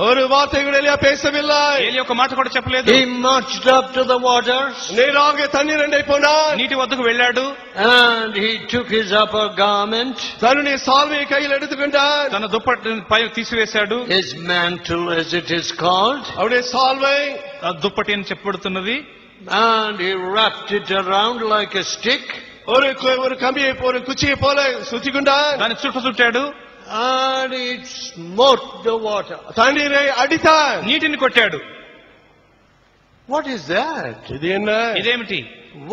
ஒரு வார்த்தை கூட எலியா பேசவில்லை. ఏలి ఒక మాట కూడా చెప్పలేదు. He marched up to the waters. நேராக தண்ணீர் அண்டை போனான். నీటి వద్దకు వెళ్ళాడు. And he took his upper garment. தன்னுடைய சால்வையை கையில் எடுத்துக்கொண்டான். తన దుప్పటి పై తీసివేశాడు. His mantle, as it is called. அவருடைய சால்வை దుప్పటి అని చెప్పబడుతున్నది. And he wrapped it around like a stick. ஒரு கம்பியை ஒரு குச்சியை போல சுத்தி கொண்டான். దాన్ని చుట్టాడు. And it smote the water. தண்ணீரை அடித்தான். నీటిని కొట్టాడు. What is that? இது என்ன? ఇదేమిటి?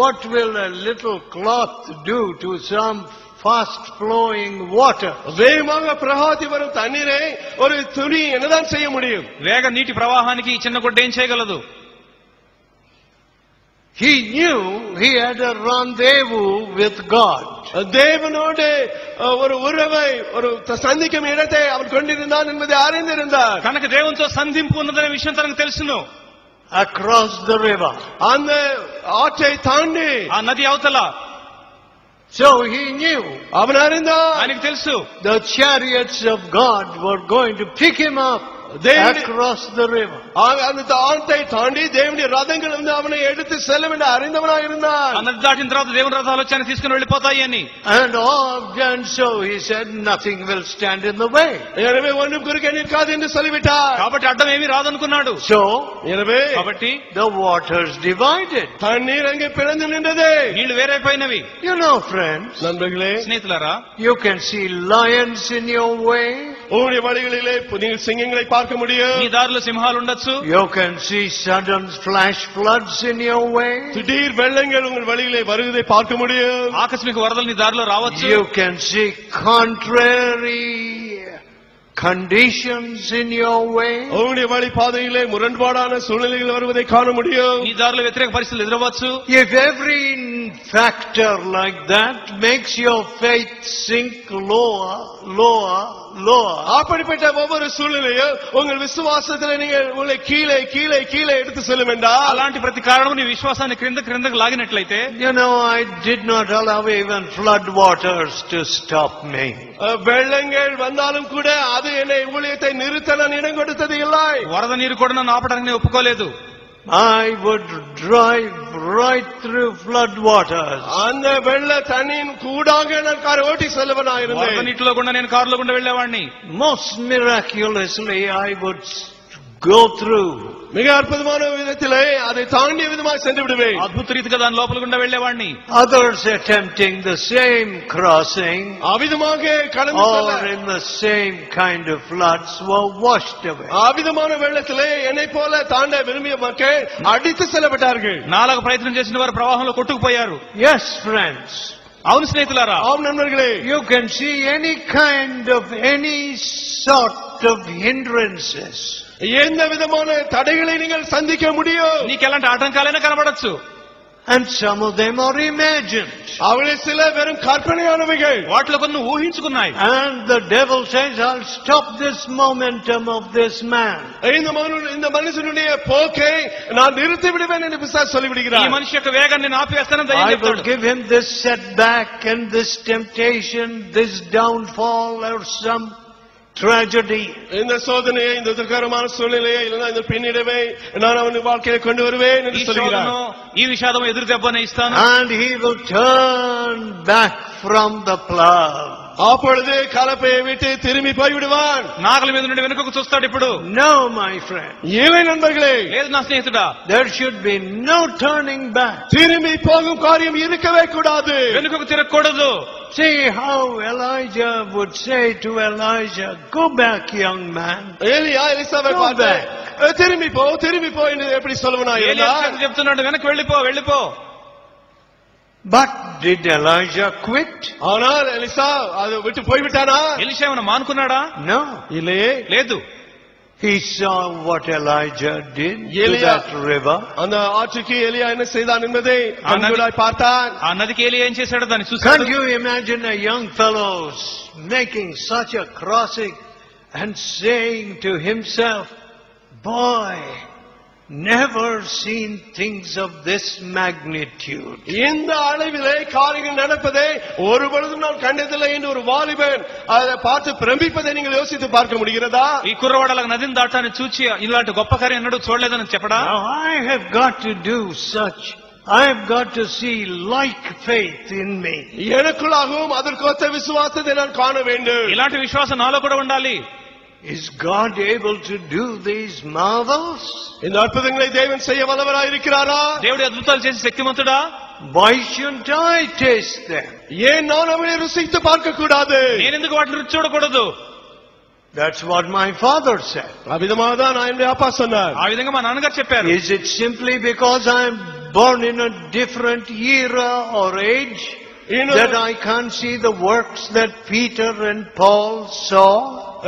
What will a little cloth do to some fast flowing water? வேகமாக பிரவாஹி வரும் தண்ணீரை ஒரு துணி என்னதான் செய்ய முடியும்? వేగ నీటి ప్రవాహానికి ఈ చిన్న గుడ్డ ఏం చేయగలదు? He knew he had a rendezvous with God. தேவனோடு ஒரு உறவை ஒரு சந்திக்கும் இடத்தை அவன் கொண்டிருந்தான் என்பதை அறிந்திருந்தார். తనకు దేవునితో సంధింపు ఉన్నదనే విషయం తనకు తెలుసును. Across the river. அந்த ஆற்றை தாண்டி ఆ నది అవతల. So he knew. அவன் அறிந்தான். ఆయనకు తెలుసు. The chariots of God were going to pick him up across the river. அந்த ஆற்றை தாண்டி தேவனுடைய ரதங்கள் வந்து அவனை எடுத்து செல்லும் என்று அறிந்தவனாக இருந்தான். ఆ నది దాటిన తర్వాత దేవుని రథాలు వచ్చి ఆయన తీసుకుని వెళ్ళిపోతాయి అని. And so he said, nothing will stand in the way. எனவே ஒன்றும் குறுக்கே நிற்காது என்று சொல்லிவிட்டார். కాబట్టి అడ్డం ఏమీ రాదనుకున్నాడు. So எனவே కాబట్టి the waters divided. தண்ணீர் அங்கே பிளந்து நின்றது. నీళ్లు వేరైపోయినవి. You know, friends, நண்பர்களே, స్నేహితులారా, you can see lions in your way. உங்களுடைய வழிகளிலே நீங்கள் சிங்கங்களை பார்க்க முடியும். నీ దారిలో సింహాలు ఉండొచ్చు. You can see sudden flash floods in your way. திடீர் வெள்ளங்கள் உங்கள் வழியிலே வருவதை பார்க்க முடியும். ఆకస్మిక వరదలు నీ దారిలో రావచ్చు. You can see contrary conditions in your way. உங்களுடைய வழி பாதையிலே முரண்பாடான சூழ்நிலைகள் வருவதை காண முடியும். నీ దారిలో వ్యతిరేక పరిస్థితులు ఎదురవచ్చు. If every factor like that makes your faith sink lower, அப்படிப்பட்ட ஒவ்வொரு சூழ்நிலையும் உங்கள் விசுவாசத்தில் நீங்கள் உங்களை கீழே கீழே கீழே எடுத்து செல்லும் என்றால், అలాంటి ప్రతి కారణం నీ విశ్వాసాన్ని క్రిందకు లాగినట్లయితే, you know, I did not allow even flood waters to stop me. வெள்ளங்கள் வந்தாலும் கூட அது என்னை ஊழியத்தை நிறுத்த நான் இடம் கொடுத்தது இல்லை. వరద నీరు కూడా నన్ను ఆపడానికి నేను ఒప్పుకోలేదు. I would drive right through flood waters. அந்த வெள்ள தண்ணியின் கூடாக நான் காரை ஓட்டி செல்வனா వరద இருந்தேன். నీటిలో గుండా నేను కారులో గుండా వెళ్ళేవాడిని. Most miraculously I would go through. மிக அற்புதமான விதத்திலே அதை தாண்டிய விதமாக சென்று விடுவேன். అద్భుత రీతిగా దాని లోపల గుండా వెళ్ళేవాడిని. Others attempting the same crossing அவிதமாக கடந்து or செல்ல in the same kind of floods were washed away. அவிதமான வெள்ளத்திலே என்னை போல தாண்ட விரும்பிய மக்கள் அடித்து செல்லப்பட்டார்கள். నాలుగు ప్రయత్నం చేసిన వారు ప్రవాహంలో కొట్టుకుపోయారు. Yes, friends. అవును స్నేహితులారా, ஆம் நண்பர்களே, You can see any sort of hindrances. எந்த விதமான தடைகளை நீங்கள் சந்திக்க முடியும். నీకు ఎలాంటి ఆటంకాలైనా కనబడచ్చు. And some of them are imagined. அவளை சில வெறும் கற்பனையானவைகள். వాటిలో కొన్ని ఊహించుకున్నాయి. And the devil says, I'll stop this momentum of this man. இந்த மனுஷனுடைய போக்கை நான் நிறுத்தி விடுவேன் என்று பிசாசு சொல்லி ఈ விடுகிறார். మనిషి యొక్క వేగాన్ని నేను ఆపివేస్తానని దయ్యం I will చెప్తాడు. give him this setback and this temptation, this downfall or some tragedy. இந்த சோதனையை, இந்த துக்ககரமான சூழ்நிலையை, இல்லைன்னா இந்த பின்னிடவை நான் அவன் வாழ்க்கையை கொண்டு வருவேன் என்று ఈ சொல்கிறார். శోధను, ఈ విషాదం ఎదురు దెబ్బని ఇస్తాను. And he will turn back from the plow. அப்பொழுது கலப்பையை விட்டு திரும்பி போய்விடுவான். నాగల మీద నుండి వెనుకకు చూస్తాడు. ఇప్పుడు No, my friend. இல்லை நண்பர்களே, లేదు నా స్నేహితుడా, There should be no turning back. திரும்பி போகும் காரியம் இருக்கவே கூடாது. వెనుకకు తిరగకూడదు. See how Elijah would say to Elijah, go back, young man. ஏலியா எலிசாவை Go பார்த்து back. திரும்பி போ என்று எப்படி சொல்லுவனா ఏలియా இருந்தார். చెప్తున్నాడు, వెనక్కి వెళ్ళిపో. But did Elijah quit? ஆனால் எலிசா அதை விட்டு போய்விட்டானா? ఎలీషా ఏమైనా మానుకున్నాడా? No. இல்லையே. లేదు. He saw what Elijah did to Elia- that river. அந்த ஆற்றுக்கு எலியா என்ன செய்தான் என்பதை கண்கூடாய் பார்த்தான். ఆ నదికి ఏలియా ఏం చేశాడో దాన్ని Can't చూశాడు. you imagine a young fellow making such a crossing and saying to himself, boy, never seen things of this magnitude. இந்த அளவிலே காரியங்கள் நடப்பதை ஒரு பொழுதும் நான் கண்டதில்லை என்று ஒரு வாலிபன் அதை பார்த்து பிரமிப்பதை நீங்கள் யோசித்து பார்க்க முடிகிறதா? ఈ కుర్రవాడు అలా నదిని దాటాన్ని చూచి ఇలాంటి గొప్ప కార్యం ఎన్నడూ చూడలేదని చెప్పడా? Now I have got to do such. I have got to see like faith in me. எனக்குள்ளாகவும் அதற்கொத்த விசுவாசத்தை நான் காண வேண்டும். ఇలాంటి విశ్వాసం నాలో కూడా ఉండాలి. Is God able to do these marvels? இந்த అద్భుతங்களை தேவன் செய்ய வல்லவராய் இருக்கிறாரா? దేవుడి అద్భుతాలు చేసే శక్తిమంతుడా? Why shouldn't I taste them? ஏன் நான் அவனை ருசித்து பார்க்க கூடாது? నేను ఎందుకు వాటిని రుచి చూడకూడదు? That's what my father said. அவ்விதமாக தான் என்னுடைய அப்பா சொன்னார். ఆ విధంగా మా నాన్నగారు చెప్పారు. Is it simply because I am born in a different era or age that I can't see the works that Peter and Paul saw?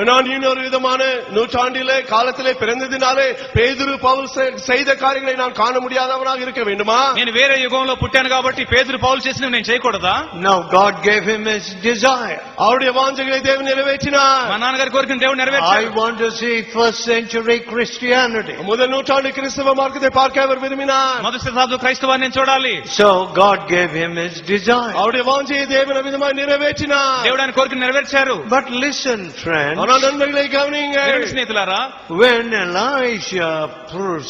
நான் இன்னொரு விதமான நூற்றாண்டிலே காலத்திலே பிறந்ததினாலே பேதுரு பவுல் செய்த காரியங்களை நான் காண முடியாதவனாக இருக்க வேண்டுமா? నేను వేరే యుగంలో పుట్టాను కాబట్టి పేతురు పౌలు చేసినవి నేను చేయకూడదా? No, God gave him his desire. அவருடைய வாஞ்சைகளை தேவன் நிறைவேற்றினார். మా నాన్నగారి కోరికను దేవుడు నెరవేర్చాడు. I want to see first century Christianity. முதல் நூற்றாண்டு கிறிஸ்தவ மார்க்கத்தை பார்க்க அவர் விரும்பினார். మొదటి శతాబ్దం క్రైస్తవాన్ని నేను చూడాలి. So God gave him his desire. அவருடைய வாஞ்சையை தேவன் விதமாய் நிறைவேற்றினார். దేవుడు ఆయన కోరికను నెరవేర్చారు. But listen, friends. நண்பர்களை கவனிங்க. స్నేహితులారా, when Elisha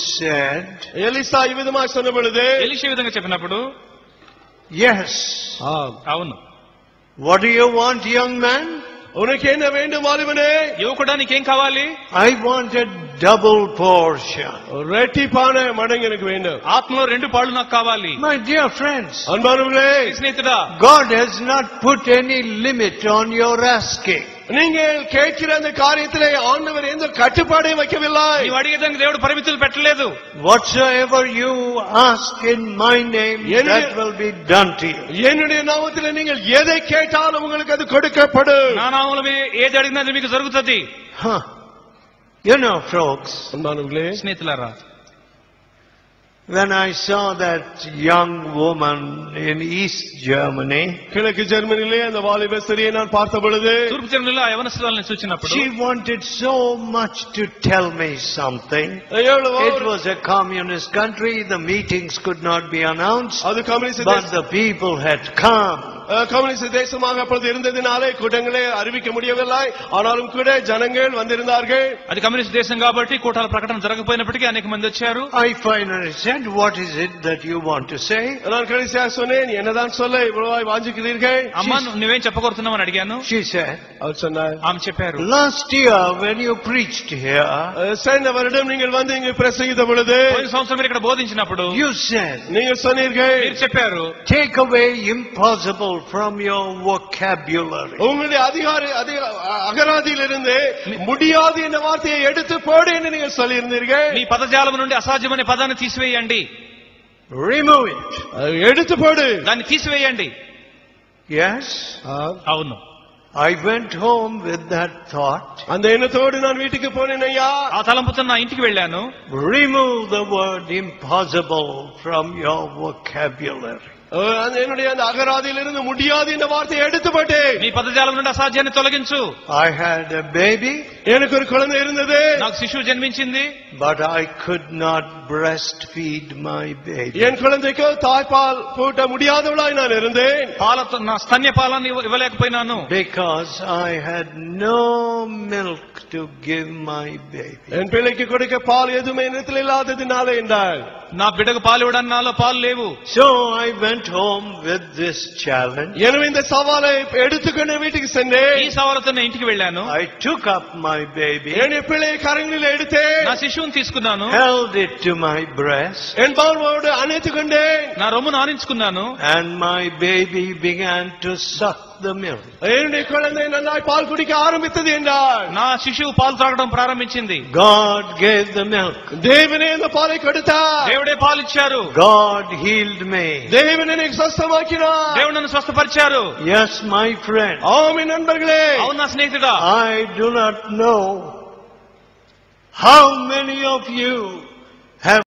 said, எலிசா இவ்விதமாய் சொன்ன பொழுது, ఎలీషా విధంగా చెప్పినప్పుడు, yes, అవును, what do you want, young man? உனக்கு என்ன வேண்டும் வாலிபனே? యువకుడా నీకేం కావాలి? I want a double portion. ரெட்டிப்பான மடங்கு எனக்கு வேண்டும். ఆత్మలో 2 పాళ్ళు నాకు కావాలి. My dear friends, அன்பானவர்களே, స్నేహితుడా, God has not put any limit on your asking. நீங்கள் கேட்கிற அந்த காரியத்திலே ஆண்டவர் எந்த கட்டுப்பாடையும் வைக்கவில்லை. నీవు అడిగేదానికి దేవుడు పరిమితులు పెట్టలేదు. Whatsoever you ask in my name, that will be done to you. என்னுடைய நாமத்திலே நீங்கள் எதை கேட்டாலும் உங்களுக்கு அது கொடுக்கப்படும். నా నామములో ఏది అడిగినా అది మీకు జరుగుతుంది. You know, folks, அன்பானவர்களே, స్నేహితులారా, when I saw that young woman in East Germany, கிழக்கு ஜெர்மனியிலே அந்த வாலிப ஸ்திரியை நான் பார்த்த பொழுது, తూర్పు జర్మనీలో ఆ యవనస్తురాలిని చూచినప్పుడు, she wanted so much to tell me something. It was a communist country, the meetings could not be announced, அது communist but the people had come. Communist தேசமாக அப்பொழுது இருந்ததினாலே கூட்டங்களை அறிவிக்க முடியவில்லை. ஆனாலும் கூட ஜனங்கள் வந்திருந்தார்கள். అది కమ్యూనిస్ట్ దేశం కాబట్టి కూటాల ప్రకటన జరగకపోయినప్పటికీ అనేక మంది వచ్చారు. I finally said, what is it that you want to say? நான் கடைசியாக சொன்னேன், என்னதான் சொல்ல இவ்வளவாய் வாஞ்சிக்கிறீர்கள்? అమ్మా నువ్వేం చెప్పకూరుతున్నావు అని అడిగాను. She said, அவர் சொன்னார், ఆమె చెప్పారు, last year when you preached here, சென்ற வருடம் நீங்கள் வந்து இங்கு பிரசங்கித்த பொழுது, పోయిన సంవత్సరం మీరు ఇక్కడ బోధించినప్పుడు you said, நீங்கள் சொன்னீர்கள், మీరు చెప్పారు, take away impossible from your vocabulary. உங்களுடைய அகராதியிலிருந்து முடியாது என்ற வார்த்தையை எடுத்து போடு என்று நீங்கள் சொல்லியிருந்தீர்கள். మీ పదజాలం నుండి అసాధ్యమనే పదాన్ని తీసివేయండి. Remove it. எடுத்து போடு. దాన్ని తీసివేయండి. Yes? అవును. I went home with that thought. அந்த எண்ணத்தோடு நான் வீட்டுக்கு போனேன் ஐயா. ఆ తలంపుతో నా ఇంటికి వెళ్ళాను. Remove the word impossible from your vocabulary. என்னுடைய அந்த அகராதியிலிருந்து முடியாது என்ற வார்த்தையை எடுத்து போட்டு, నీ పదజాలం నుండి అసాధ్యాన్ని తొలగించు. I had a baby. எனக்கு ஒரு குழந்தை இருந்தது. నాకు శిశువు జన్మించింది. But I could not breastfeed my baby. என் குழந்தைக்கு தாய்ப்பால் பூட்ட முடியாதவளாய் நான் இருந்தேன். పాలతో నా స్తన్య పాలను ఇవ్వలేకపోయినాను. Because I had no milk to give my baby. என் பிள்ளைக்கு கொடுக்க பால் எதுவுமே இடத்தில் இல்லாததினால என்றால், నా బిడ్డకు పాలు ఇవ్వడానికి నాలో పాలు లేవు. So I went home with this challenge. எனவே இந்த சவாலை எடுத்துக்கொண்டு வீட்டுக்கு சென்றேன். ఈ సవాలుతో నేను ఇంటికి వెళ్ళాను. I took up my baby, என் பிள்ளையை கரங்களில் எடுத்தேன். నా శిశువుని తీసుకున్నాను. held it to my breast, என் பால்வோடு அணைத்துக் கொண்டேன். నా రొమ్మును ఆనించుకున్నాను. and my baby began to suck the milk. என்னுடைய குழந்தை நல்லாய் பால் குடிக்க ஆரம்பித்தது என்றால், నా శిశువు పాలు తాగడం ప్రారంభించింది. God gave the milk. தேவனே இந்த பாலை கொடுத்தார். దేవుడే పాలు ఇచ్చారు. God healed me. தேவன் என்னை ஸ்வஸ்தமாக்கினார். దేవుడు నన్ను స్వస్థపరిచారు. Yes, my friend. ஆமென் நண்பர்களே. అవును నా స్నేహితుడా. I do not know how many of you